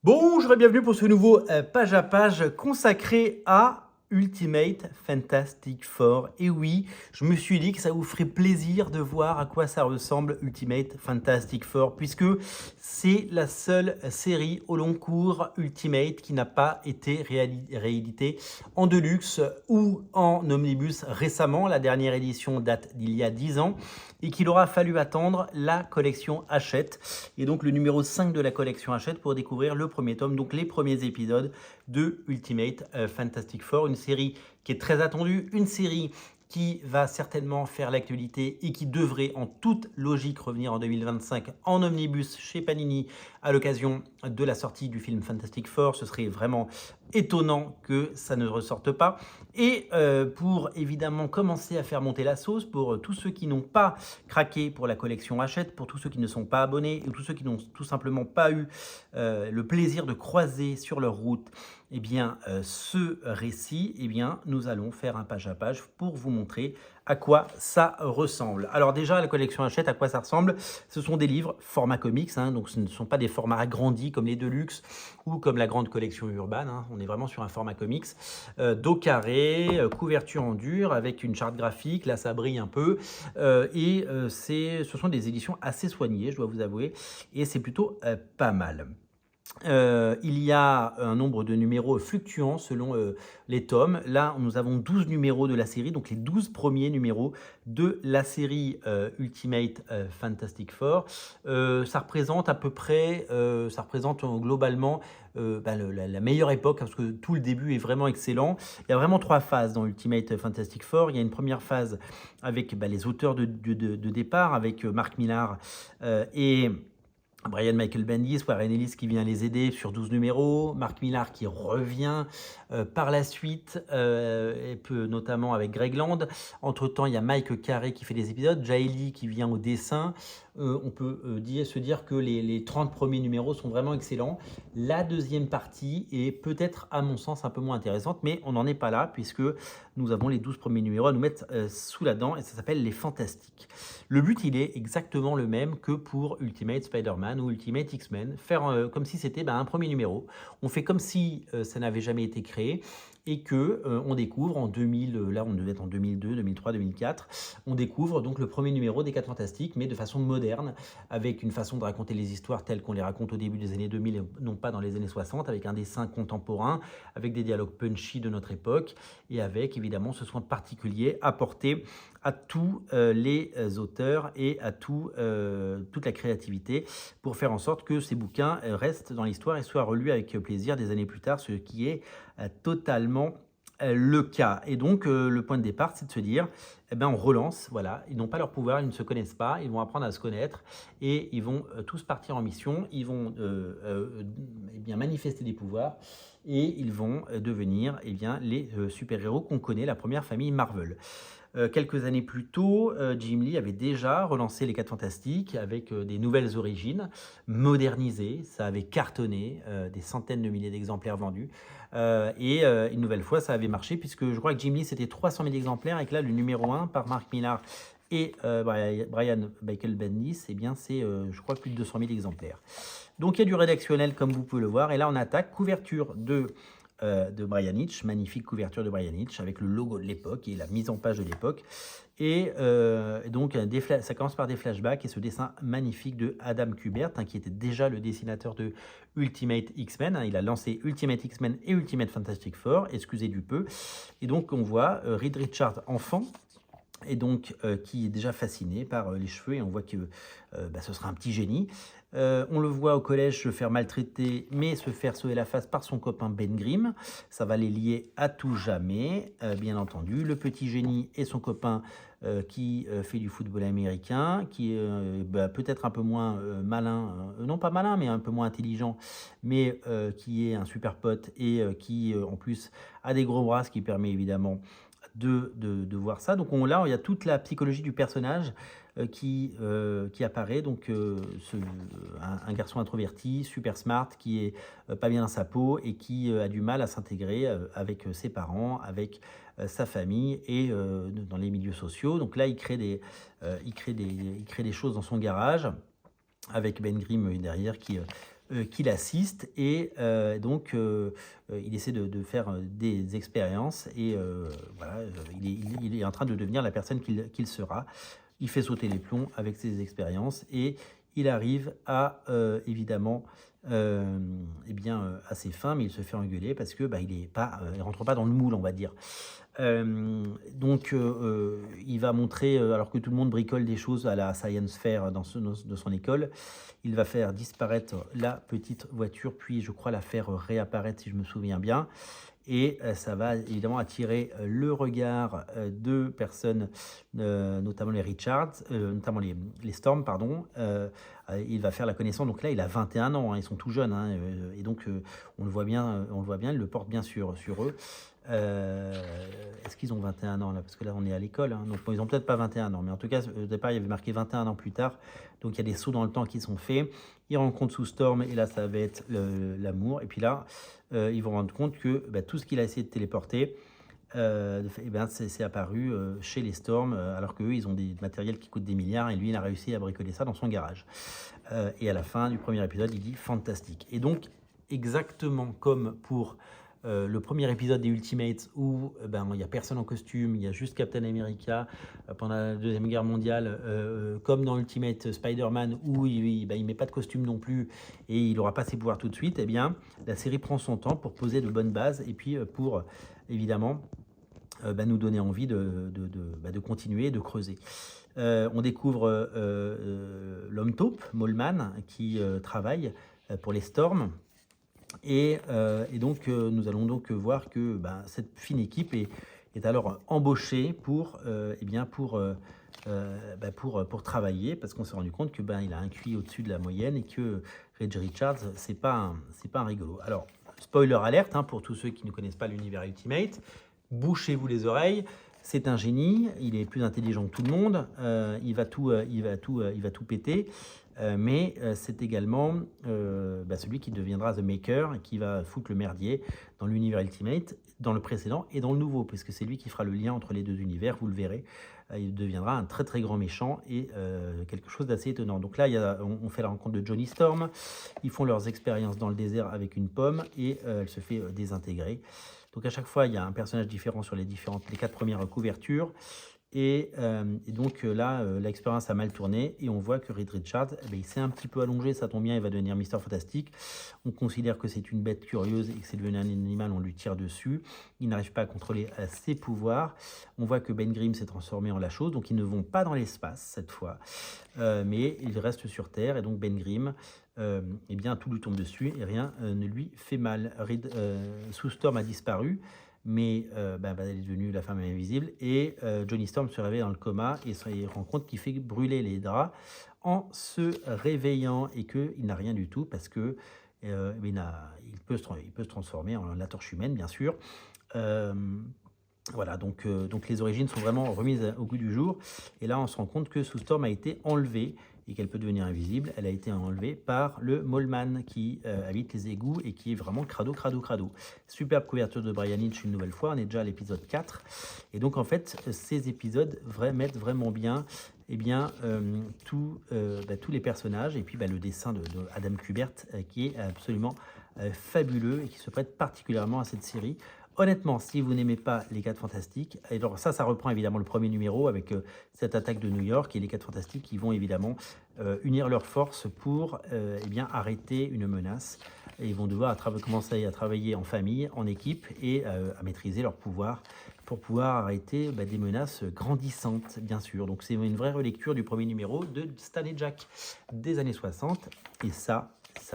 Bonjour et bienvenue pour ce nouveau page à page consacré à Ultimate Fantastic Four. Et oui, je me suis dit que ça vous ferait plaisir de voir à quoi ça ressemble Ultimate Fantastic Four, puisque c'est la seule série au long cours Ultimate qui n'a pas été rééditée en Deluxe ou en Omnibus récemment. La dernière édition date d'il y a 10 ans et qu'il aura fallu attendre la collection Hachette. Et donc le numéro 5 de la collection Hachette pour découvrir le premier tome, donc les premiers épisodes de Ultimate Fantastic Four, une série qui est très attendue, une série qui va certainement faire l'actualité et qui devrait en toute logique revenir en 2025 en omnibus chez Panini à l'occasion de la sortie du film Fantastic Four. Ce serait vraiment étonnant que ça ne ressorte pas. Et pour évidemment commencer à faire monter la sauce, pour tous ceux qui n'ont pas craqué pour la collection Hachette, pour tous ceux qui ne sont pas abonnés ou tous ceux qui n'ont tout simplement pas eu le plaisir de croiser sur leur route eh bien, ce récit, eh bien, nous allons faire un page à page pour vous montrer à quoi ça ressemble. Alors déjà, la collection Hachette, à quoi ça ressemble? Ce sont des livres format comics, hein, donc ce ne sont pas des formats agrandis comme les Deluxe ou comme la grande collection Urban. Hein. On est vraiment sur un format comics. Dos carré, couverture en dur avec une charte graphique, là ça brille un peu. Ce sont des éditions assez soignées, je dois vous avouer, et c'est plutôt pas mal. Il y a un nombre de numéros fluctuants selon les tomes. Là, nous avons 12 numéros de la série, donc les 12 premiers numéros de la série Ultimate Fantastic Four. Ça représente à peu près, globalement la meilleure époque, parce que tout le début est vraiment excellent. Il y a vraiment 3 phases dans Ultimate Fantastic Four. Il y a une première phase avec les auteurs de départ, avec Mark Millar et Brian Michael Bendis, Warren Ellis qui vient les aider sur 12 numéros, Mark Millar qui revient par la suite, et notamment avec Greg Land. Entre-temps, il y a Mike Carey qui fait des épisodes, Jay Lee qui vient au dessin. On peut se dire que les 30 premiers numéros sont vraiment excellents. La deuxième partie est peut-être, à mon sens, un peu moins intéressante, mais on n'en est pas là, puisque nous avons les 12 premiers numéros à nous mettre sous la dent, et ça s'appelle Les Fantastiques. Le but, il est exactement le même que pour Ultimate Spider-Man ou Ultimate X-Men, faire comme si c'était un premier numéro. On fait comme si ça n'avait jamais été créé et que on découvre en 2000, là on devait être en 2002, 2003, 2004, on découvre donc le premier numéro des 4 Fantastiques, mais de façon moderne, avec une façon de raconter les histoires telles qu'on les raconte au début des années 2000 et non pas dans les années 60, avec un dessin contemporain, avec des dialogues punchy de notre époque, et avec évidemment ce soin particulier apporté à tous les auteurs et à toute la créativité pour faire en sorte que ces bouquins restent dans l'histoire et soient relus avec plaisir des années plus tard, ce qui est totalement le cas. Et donc, le point de départ, c'est de se dire, on relance, voilà, ils n'ont pas leur pouvoir, ils ne se connaissent pas, ils vont apprendre à se connaître et ils vont tous partir en mission, ils vont manifester des pouvoirs et ils vont devenir les super-héros qu'on connaît, la première famille Marvel. Quelques années plus tôt, Jim Lee avait déjà relancé les 4 Fantastiques avec des nouvelles origines, modernisées, ça avait cartonné, des centaines de milliers d'exemplaires vendus. Une nouvelle fois, ça avait marché puisque je crois que Jim Lee c'était 300 000 exemplaires et que là, le numéro 1 par Mark Millar et Brian Michael Bendis, c'est, je crois, plus de 200 000 exemplaires. Donc, il y a du rédactionnel comme vous pouvez le voir. Et là, on attaque couverture de Brian Hitch, magnifique couverture de Brian Hitch avec le logo de l'époque et la mise en page de l'époque. Donc, ça commence par des flashbacks et ce dessin magnifique de Adam Kubert, qui était déjà le dessinateur de Ultimate X-Men. Il a lancé Ultimate X-Men et Ultimate Fantastic Four, excusez du peu. Et donc, on voit Reed Richards enfant, et donc qui est déjà fasciné par les cheveux, et on voit que ce sera un petit génie. On le voit au collège se faire maltraiter, mais se faire sauver la face par son copain Ben Grimm. Ça va les lier à tout jamais, bien entendu. Le petit génie et son copain qui fait du football américain, qui est peut-être un peu moins malin, non pas malin, mais un peu moins intelligent, mais qui est un super pote et qui en plus a des gros bras, ce qui permet évidemment de voir ça. Donc là, il y a toute la psychologie du personnage qui apparaît. Donc un garçon introverti, super smart, qui est pas bien dans sa peau et qui a du mal à s'intégrer avec ses parents, avec sa famille et dans les milieux sociaux. Donc là, il crée des choses dans son garage avec Ben Grimm derrière qui qui l'assiste et donc il essaie de faire des expériences et voilà, il est en train de devenir la personne qu'il sera. Il fait sauter les plombs avec ses expériences et il arrive à évidemment eh bien, à ses fins, mais il se fait engueuler parce que il rentre pas dans le moule, on va dire. Il va montrer, alors que tout le monde bricole des choses à la Science Fair de son école, il va faire disparaître la petite voiture, puis je crois la faire réapparaître si je me souviens bien. Et ça va évidemment attirer le regard de personnes, notamment les Richards, notamment les Storm, pardon. Il va faire la connaissance, donc là il a 21 ans, hein, ils sont tout jeunes, hein, et donc on le voit bien, il le porte bien sur eux. Est-ce qu'ils ont 21 ans là? Parce que là on est à l'école, hein, donc bon, ils n'ont peut-être pas 21 ans, mais en tout cas au départ il y avait marqué 21 ans plus tard, donc il y a des sauts dans le temps qui sont faits. Ils rencontrent Sue Storm et là ça va être l'amour, et puis là ils vont rendre compte que tout ce qu'il a essayé de téléporter, c'est apparu chez les Storm, alors qu'eux ils ont des matériels qui coûtent des milliards et lui il a réussi à bricoler ça dans son garage. Et à la fin du premier épisode il dit fantastique. Et donc exactement comme pour le premier épisode des Ultimates où il n'y a personne en costume, il y a juste Captain America pendant la Deuxième Guerre mondiale, comme dans Ultimate Spider-Man où il ne met pas de costume non plus et il n'aura pas ses pouvoirs tout de suite, eh bien, la série prend son temps pour poser de bonnes bases et puis pour évidemment nous donner envie de continuer, de creuser. On découvre l'homme taupe, Molman, qui travaille pour les Storms. Et donc, nous allons donc voir que cette fine équipe est alors embauchée pour travailler, parce qu'on s'est rendu compte que il a un QI au-dessus de la moyenne et que Reed Richards, c'est pas un rigolo. Alors, spoiler alerte, hein, pour tous ceux qui ne connaissent pas l'univers Ultimate, bouchez-vous les oreilles. C'est un génie, il est plus intelligent que tout le monde, il va tout péter. Mais c'est également celui qui deviendra The Maker et qui va foutre le merdier dans l'univers Ultimate, dans le précédent et dans le nouveau, puisque c'est lui qui fera le lien entre les deux univers, vous le verrez. Il deviendra un très très grand méchant et quelque chose d'assez étonnant. Donc là, on fait la rencontre de Johnny Storm, ils font leurs expériences dans le désert avec une pomme et elle se fait désintégrer. Donc à chaque fois, il y a un personnage différent sur les 4 premières couvertures. Et donc là, l'expérience a mal tourné et on voit que Reed Richards, il s'est un petit peu allongé, ça tombe bien, il va devenir Mister Fantastique. On considère que c'est une bête curieuse et que c'est devenu un animal, on lui tire dessus. Il n'arrive pas à contrôler ses pouvoirs. On voit que Ben Grimm s'est transformé en la chose, donc ils ne vont pas dans l'espace cette fois, mais ils restent sur Terre et donc Ben Grimm, tout lui tombe dessus et rien ne lui fait mal. Sue Storm a disparu, mais elle est devenue la femme invisible et Johnny Storm se réveille dans le coma et se rend compte qu'il fait brûler les draps en se réveillant et qu'il n'a rien du tout parce que il peut se transformer en la torche humaine, bien sûr. Voilà, donc les origines sont vraiment remises au goût du jour. Et là, on se rend compte que Sue Storm a été enlevée et qu'elle peut devenir invisible. Elle a été enlevée par le Moleman qui habite les égouts et qui est vraiment crado. Superbe couverture de Brian Hitch une nouvelle fois, on est déjà à l'épisode 4. Et donc en fait, ces épisodes mettent vraiment bien tous les personnages et puis le dessin de Adam Kubert qui est absolument fabuleux et qui se prête particulièrement à cette série. Honnêtement, si vous n'aimez pas les 4 Fantastiques, alors ça reprend évidemment le premier numéro avec cette attaque de New York et les 4 Fantastiques qui vont évidemment unir leurs forces pour arrêter une menace. Et ils vont devoir commencer à travailler en famille, en équipe et à maîtriser leur pouvoir pour pouvoir arrêter des menaces grandissantes, bien sûr. Donc c'est une vraie relecture du premier numéro de Stan et Jack des années 60 et ça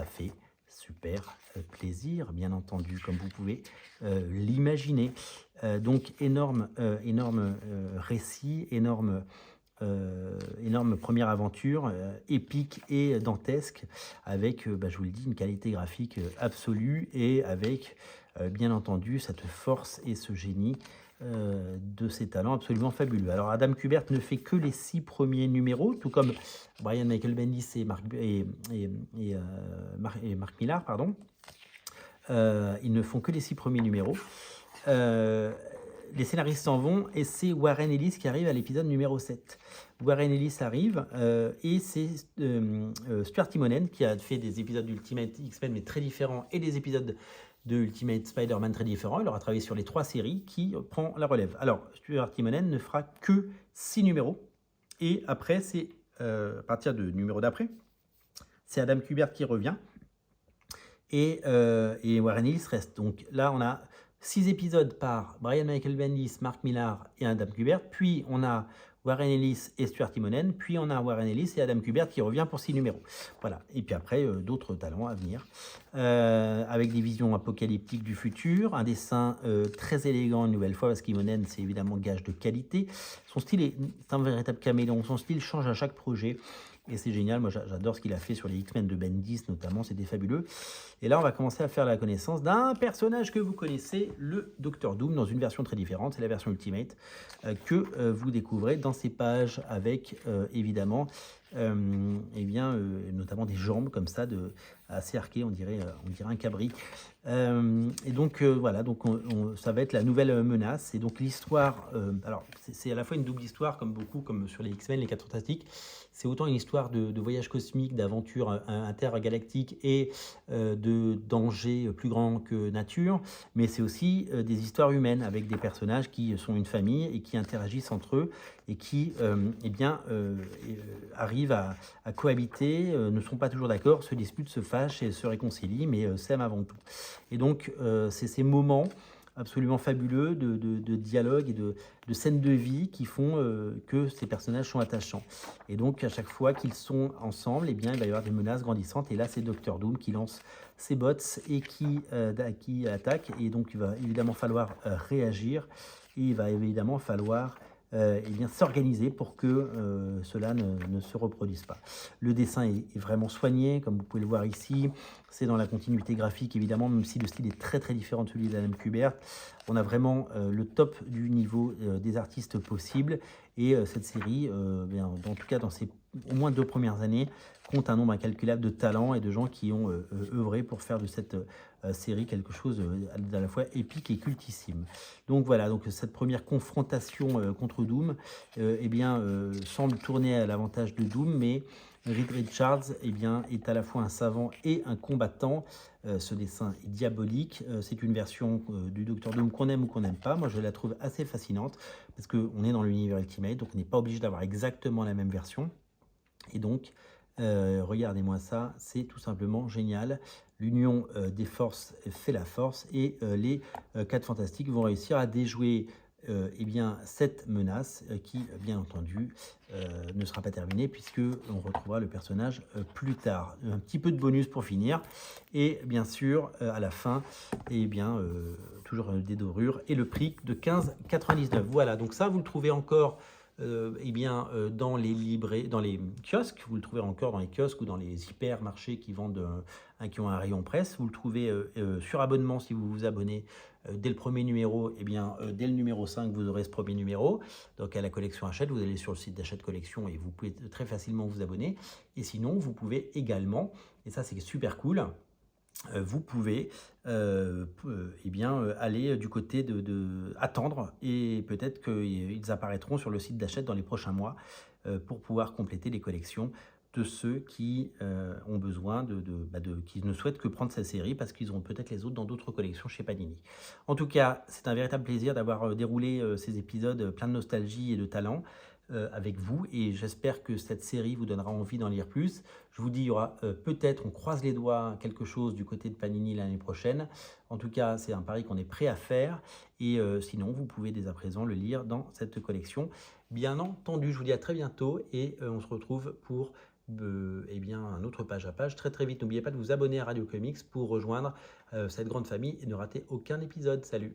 fait super plaisir, bien entendu, comme vous pouvez l'imaginer. Donc énorme récit, énorme première aventure, épique et dantesque, avec, je vous le dis, une qualité graphique absolue et avec, bien entendu, cette force et ce génie de ses talents absolument fabuleux. Alors Adam Kubert ne fait que les 6 premiers numéros, tout comme Brian Michael Bendis et Mark Millar, pardon. Ils ne font que les 6 premiers numéros. les scénaristes s'en vont et c'est Warren Ellis qui arrive à l'épisode numéro 7. Warren Ellis arrive et c'est Stuart Timonen qui a fait des épisodes d'Ultimate X-Men mais très différents et des épisodes de Ultimate Spider-Man très différents. Il aura travaillé sur les 3 séries qui prend la relève. Alors, Stuart Timonen ne fera que 6 numéros et après, c'est à partir du numéro d'après, c'est Adam Kubert qui revient et Warren Ellis reste. Donc là, on a 6 épisodes par Brian Michael Bendis, Mark Millar et Adam Kubert. Puis on a Warren Ellis et Stuart Timonen. Puis on a Warren Ellis et Adam Kubert qui revient pour 6 numéros. Voilà. Et puis après, d'autres talents à venir. Avec des visions apocalyptiques du futur. Un dessin très élégant une nouvelle fois parce qu'Timonen, c'est évidemment gage de qualité. Son style c'est un véritable caméléon. Son style change à chaque projet. Et c'est génial, moi j'adore ce qu'il a fait sur les X-Men de Bendis notamment, c'était fabuleux. Et là on va commencer à faire la connaissance d'un personnage que vous connaissez, le Docteur Doom, dans une version très différente, c'est la version Ultimate, que vous découvrez dans ces pages avec évidemment notamment des jambes comme ça, assez arquées, on dirait un cabri. Et donc voilà, donc ça va être la nouvelle menace. Et donc l'histoire, alors c'est à la fois une double histoire comme beaucoup, comme sur les X-Men, les 4 Fantastiques. C'est autant une histoire de voyage cosmique, d'aventure intergalactique et de danger plus grand que nature, mais c'est aussi des histoires humaines avec des personnages qui sont une famille et qui interagissent entre eux et qui arrivent à cohabiter, ne sont pas toujours d'accord, se disputent, se fâchent et se réconcilient, mais s'aiment avant tout. Et donc, c'est ces moments absolument fabuleux de dialogue et de scènes de vie qui font que ces personnages sont attachants. Et donc, à chaque fois qu'ils sont ensemble, eh bien, il va y avoir des menaces grandissantes. Et là, c'est Docteur Doom qui lance ses bots et qui attaque. Et donc, il va évidemment falloir réagir. Et il va évidemment falloir s'organiser pour que cela ne se reproduise pas. Le dessin est vraiment soigné, comme vous pouvez le voir ici. C'est dans la continuité graphique, évidemment, même si le style est très très différent de celui d'Adam Kubert. On a vraiment le top du niveau des artistes possibles. Et cette série, en tout cas dans ses au moins 2 premières années, compte un nombre incalculable de talents et de gens qui ont œuvré pour faire de cette série quelque chose d'à la fois épique et cultissime. Donc voilà, donc cette première confrontation contre Doom semble tourner à l'avantage de Doom, mais Reed Richards est à la fois un savant et un combattant. Ce dessin est diabolique. C'est une version du Docteur Doom qu'on aime ou qu'on n'aime pas. Moi, je la trouve assez fascinante parce qu'on est dans l'univers Ultimate, donc on n'est pas obligé d'avoir exactement la même version. Et donc, regardez-moi ça, c'est tout simplement génial. L'union des forces fait la force et les 4 Fantastiques vont réussir à déjouer cette menace qui, bien entendu, ne sera pas terminée puisque on retrouvera le personnage plus tard. Un petit peu de bonus pour finir et bien sûr à la fin, toujours des dorures et le prix de 15,99 €. Voilà, donc ça vous le trouvez encore dans les kiosques, vous le trouverez encore dans les kiosques ou dans les hypermarchés qui vendent qui ont un rayon presse. Vous le trouvez sur abonnement si vous vous abonnez dès le premier numéro. Dès le numéro 5, vous aurez ce premier numéro. Donc à la collection Hachette, vous allez sur le site d'Hachette Collection et vous pouvez très facilement vous abonner. Et sinon, vous pouvez également, et ça c'est super cool, vous pouvez aller du côté attendre et peut-être qu'ils apparaîtront sur le site d'Hachette dans les prochains mois pour pouvoir compléter les collections de ceux qui ont besoin qui ne souhaitent que prendre cette série parce qu'ils auront peut-être les autres dans d'autres collections chez Panini. En tout cas, c'est un véritable plaisir d'avoir déroulé ces épisodes plein de nostalgie et de talent avec vous et j'espère que cette série vous donnera envie d'en lire plus. Je vous dis, il y aura peut-être, on croise les doigts, quelque chose du côté de Panini l'année prochaine. En tout cas, c'est un pari qu'on est prêt à faire et sinon, vous pouvez dès à présent le lire dans cette collection. Bien entendu, je vous dis à très bientôt et on se retrouve pour un autre page à page très très vite. N'oubliez pas de vous abonner à Radio Comics pour rejoindre cette grande famille et ne rater aucun épisode. Salut!